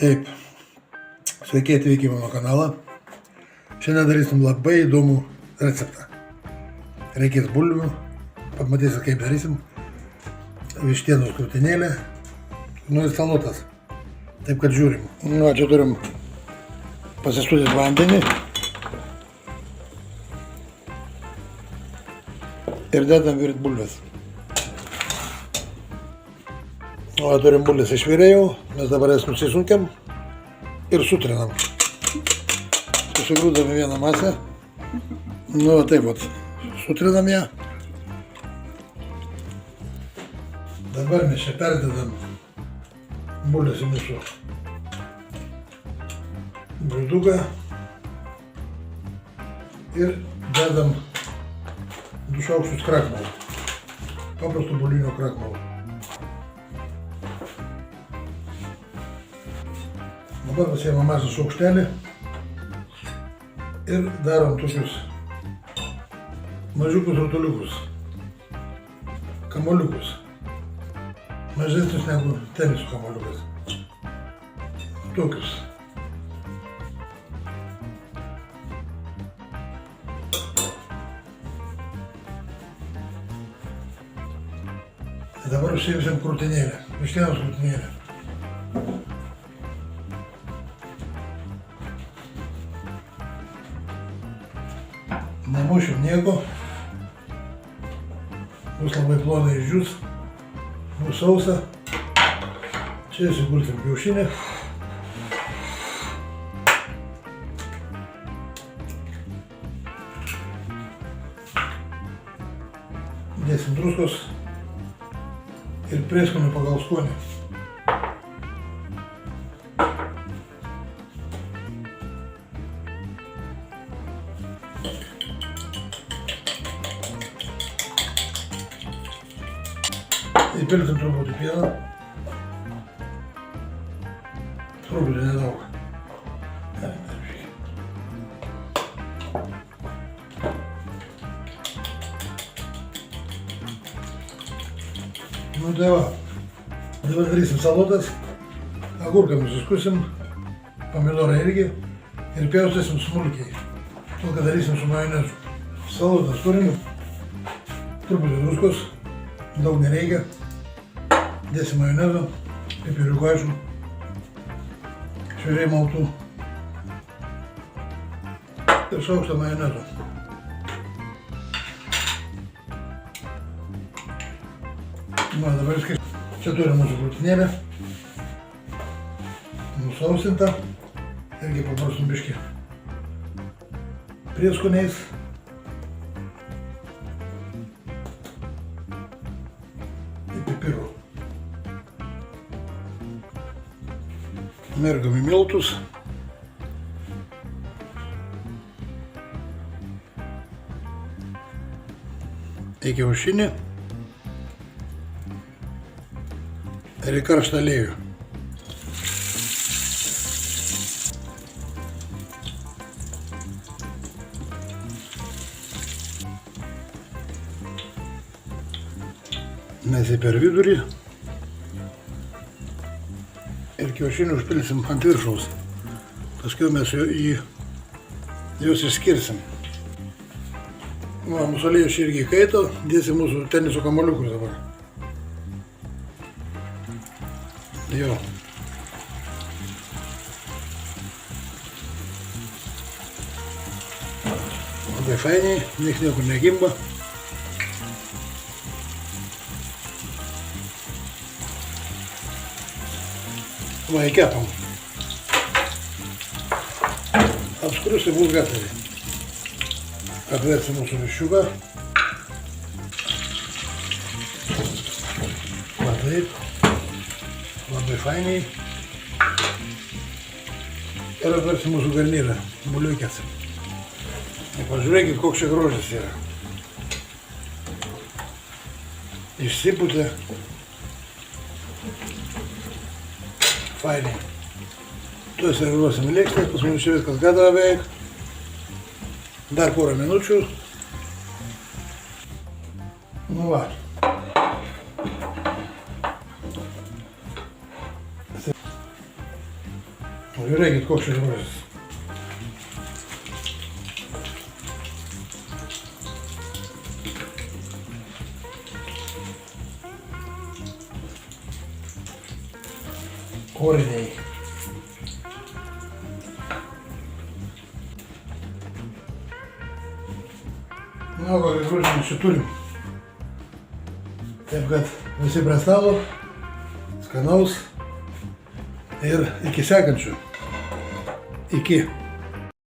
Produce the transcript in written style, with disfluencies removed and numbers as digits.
Taip, sveiki atvykę į mano kanalą. Šiandien darysim labai įdomų receptą. Reikės bulvių, pamatysit kaip darysim. Vištienos krūtinėlė, nu ir salotas. Taip kad žiūrim. Nu, čia turim pasistūdyti vandenį. Ir dedam virt bulves. O turim bulves išvirėjau, mes dabar jas nusisunkiam ir sutrinam. Susigrūdame vieną masę. Nu, taip vat, sutrinam ją. Dabar mes čia perdedam bulves į mūsų grūduką ir dedam 2 šaukštus krakmalo, paprasto bulvinio krakmalo. Dabar pasiėmam mažą šaukštelį ir darom tokius mažiukus rutuliukus, kamoliukus, mažesnius negu teniso kamoliukas. Tokius. Dabar užsiimsim krūtinėlę, vištienos krūtinėlę. Nemušim nieko, bus labai plonai išdžius, bus sausa. Čia įsigulsim kiaušinį. Dėsim druskos ir prieskonių pagal skonį. Įpilsim truputį pieno. Truputį nedaug. Nu tai va, dabar darysim salotas, agurką nusiskusim, pomidorą irgi ir pjaustysim smulkiai. Tol, kad darysim su majonezu. Salotas turim, truputį druskos, daug nereikia. Dėsim majonezo, pipiriukų aišku, šviežiai maltų ir šaukštą majonezo. Va, dabar viskai. Čia turim mūsų krūtinėlę, nusausinta, irgi pabarstum biškį prieskoniais. Ir pipirų. Mergam į miltus. Į kiaušinį. Ir į karštą aliejų. Mes jį per vidurį ir kiaušinį užpilsim ant viršaus. Paskui mes juos išskirsim. Va, mūsų aliejus irgi kaito, dėsim mūsų teniso kamoliukus dabar. Jo. Labai fainiai, nieks niekur negimba. Va, įkepam. Apskrusti bus gatavai. Atversim mūsų viščiuką. Va taip. Labai fainiai. Ir atversim mūsų garnyrą, buliukės. Pažiūrėkit, koks čia grožis yra. Išsipūtė. Fainiai. Tuoj serviruosim lėkštę, pas mums čia viskas gatava beveik. Dar porą minučių. Nu va. Žiūrėkit, koks čia grožis. Koriniai. Na, kokį grožį mes čia turim. Taip kad visi prie stalo, skanaus ir iki sekančių. Iki.